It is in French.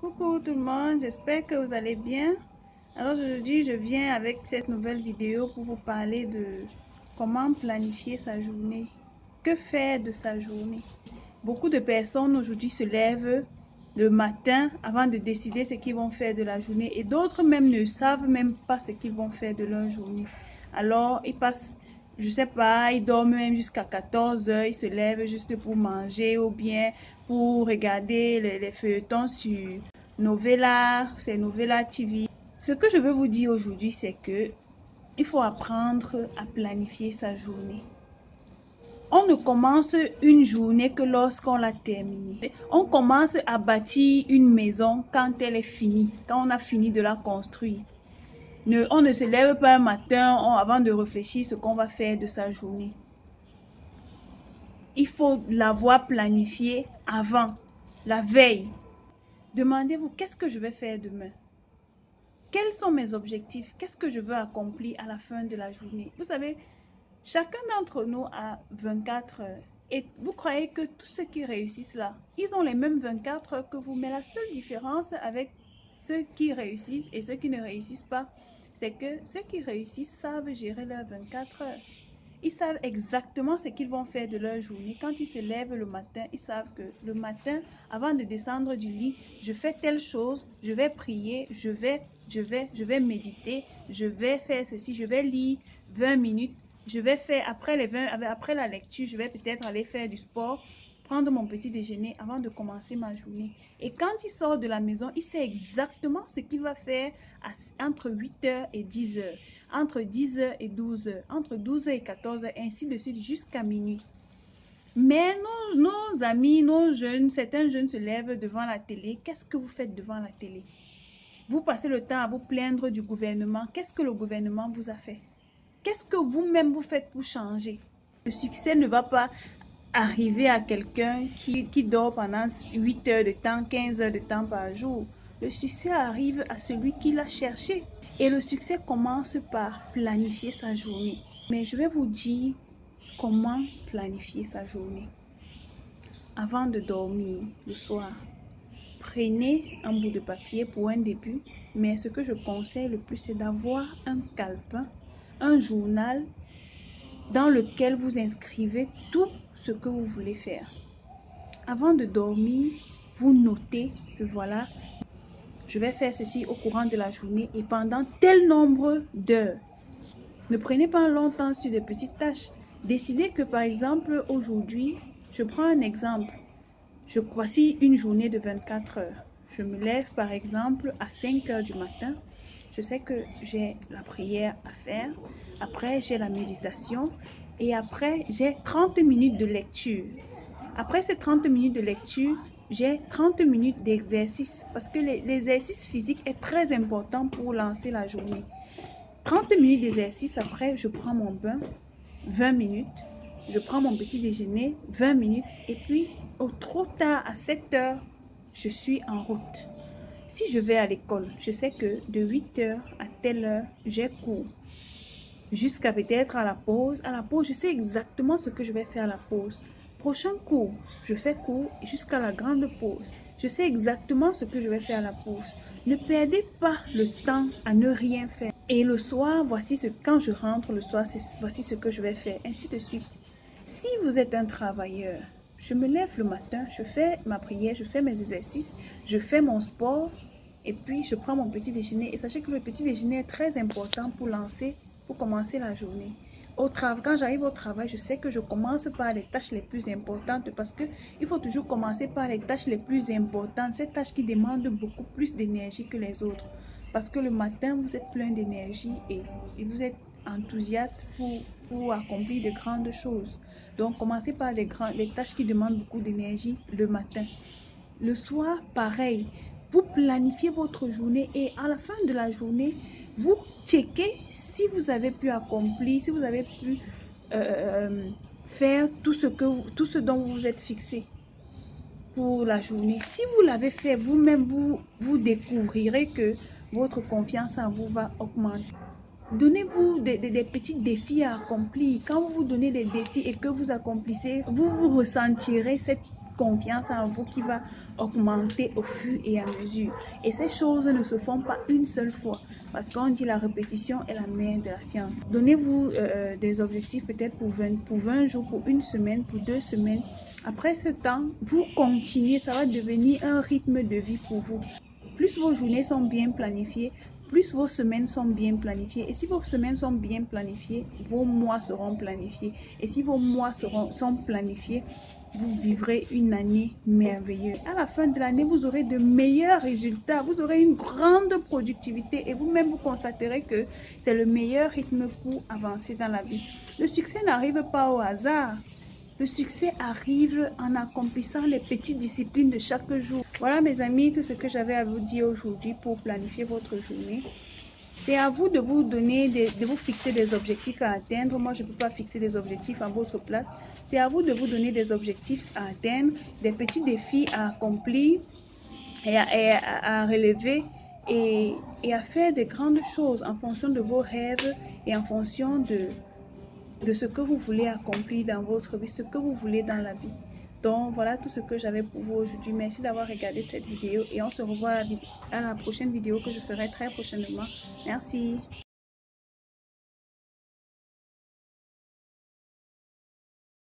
Coucou tout le monde, j'espère que vous allez bien. Alors aujourd'hui, je viens avec cette nouvelle vidéo pour vous parler de comment planifier sa journée. Que faire de sa journée? Beaucoup de personnes aujourd'hui se lèvent le matin avant de décider ce qu'ils vont faire de la journée et d'autres même ne savent même pas ce qu'ils vont faire de leur journée. Alors, ils passent, je sais pas, ils dorment même jusqu'à 14 heures, ils se lèvent juste pour manger ou bien pour regarder les feuilletons sur c'est Novella TV. Ce que je veux vous dire aujourd'hui, c'est que il faut apprendre à planifier sa journée. On ne commence une journée que lorsqu'on l'a terminée. On commence à bâtir une maison quand elle est finie, quand on a fini de la construire. On ne se lève pas un matin avant de réfléchir ce qu'on va faire de sa journée. Il faut l'avoir planifiée avant, la veille. Demandez-vous, qu'est-ce que je vais faire demain? Quels sont mes objectifs? Qu'est-ce que je veux accomplir à la fin de la journée? Vous savez, chacun d'entre nous a 24 heures. Et vous croyez que tous ceux qui réussissent là, ils ont les mêmes 24 heures que vous. Mais la seule différence avec ceux qui réussissent et ceux qui ne réussissent pas, c'est que ceux qui réussissent savent gérer leurs 24 heures. Ils savent exactement ce qu'ils vont faire de leur journée. Quand ils se lèvent le matin, ils savent que le matin, avant de descendre du lit, je fais telle chose, je vais prier, je vais méditer, je vais faire ceci, je vais lire 20 minutes, je vais faire, après la lecture, je vais peut-être aller faire du sport, prendre mon petit déjeuner avant de commencer ma journée. Et quand il sort de la maison, il sait exactement ce qu'il va faire entre 8h et 10h, entre 10h et 12h, entre 12h et 14h, ainsi de suite jusqu'à minuit. Mais nos amis, nos jeunes, certains jeunes se lèvent devant la télé. Qu'est-ce que vous faites devant la télé? Vous passez le temps à vous plaindre du gouvernement. Qu'est-ce que le gouvernement vous a fait? Qu'est-ce que vous-même vous faites pour changer? Le succès ne va pas arriver à quelqu'un qui dort pendant 8 heures de temps, 15 heures de temps par jour. Le succès arrive à celui qui l'a cherché. Et le succès commence par planifier sa journée. Mais je vais vous dire comment planifier sa journée. Avant de dormir le soir, prenez un bout de papier pour un début. Mais ce que je conseille le plus, c'est d'avoir un calepin, un journal dans lequel vous inscrivez tout ce que vous voulez faire. Avant de dormir, vous notez que voilà, je vais faire ceci au courant de la journée et pendant tel nombre d'heures. Ne prenez pas long temps sur des petites tâches. Décidez que par exemple aujourd'hui, je prends un exemple. Voici une journée de 24 heures. Je me lève par exemple à 5 heures du matin. Je sais que j'ai la prière à faire. Après, j'ai la méditation. Et après, j'ai 30 minutes de lecture. Après ces 30 minutes de lecture, j'ai 30 minutes d'exercice. Parce que l'exercice physique est très important pour lancer la journée. 30 minutes d'exercice, après, je prends mon bain, 20 minutes. Je prends mon petit déjeuner, 20 minutes. Et puis, au trop tard, à 7 heures, je suis en route. Si je vais à l'école, je sais que de 8 heures à telle heure, j'ai cours. Jusqu'à peut-être à la pause. À la pause, je sais exactement ce que je vais faire à la pause. Prochain cours, je fais cours jusqu'à la grande pause. Je sais exactement ce que je vais faire à la pause. Ne perdez pas le temps à ne rien faire. Et le soir, quand je rentre le soir, voici ce que je vais faire, ainsi de suite. Si vous êtes un travailleur, je me lève le matin, je fais ma prière, je fais mes exercices, je fais mon sport et puis je prends mon petit déjeuner. Et sachez que le petit déjeuner est très important pour commencer la journée. Quand j'arrive au travail, je sais que je commence par les tâches les plus importantes parce qu'il faut toujours commencer par les tâches les plus importantes, ces tâches qui demandent beaucoup plus d'énergie que les autres. Parce que le matin, vous êtes plein d'énergie et vous êtes enthousiaste pour accomplir de grandes choses. Donc, commencez par les tâches qui demandent beaucoup d'énergie le matin. Le soir, pareil. Vous planifiez votre journée et à la fin de la journée, vous checkez si vous avez pu accomplir, si vous avez pu faire tout ce dont vous vous êtes fixé pour la journée. Si vous l'avez fait vous-même, vous découvrirez que votre confiance en vous va augmenter. Donnez-vous des petits défis à accomplir. Quand vous vous donnez des défis et que vous accomplissez, vous ressentirez cette confiance en vous qui va augmenter au fur et à mesure. Et ces choses ne se font pas une seule fois, parce qu'on dit la répétition est la mère de la science. Donnez-vous des objectifs peut-être pour 20 jours, pour une semaine, pour 2 semaines. Après ce temps, vous continuez, ça va devenir un rythme de vie pour vous. Plus vos journées sont bien planifiées, plus vos semaines sont bien planifiées. Et si vos semaines sont bien planifiées, vos mois seront planifiés. Et si vos mois sont planifiés, vous vivrez une année merveilleuse. À la fin de l'année, vous aurez de meilleurs résultats. Vous aurez une grande productivité et vous-même, vous constaterez que c'est le meilleur rythme pour avancer dans la vie. Le succès n'arrive pas au hasard. Le succès arrive en accomplissant les petites disciplines de chaque jour. Voilà mes amis, tout ce que j'avais à vous dire aujourd'hui pour planifier votre journée. C'est à vous de vous donner, de vous fixer des objectifs à atteindre. Moi, je ne peux pas fixer des objectifs à votre place. C'est à vous de vous donner des objectifs à atteindre, des petits défis à accomplir et à relever et à faire des grandes choses en fonction de vos rêves et en fonction de ce que vous voulez accomplir dans votre vie, ce que vous voulez dans la vie. Donc, voilà tout ce que j'avais pour vous aujourd'hui. Merci d'avoir regardé cette vidéo et on se revoit à la prochaine vidéo que je ferai très prochainement. Merci.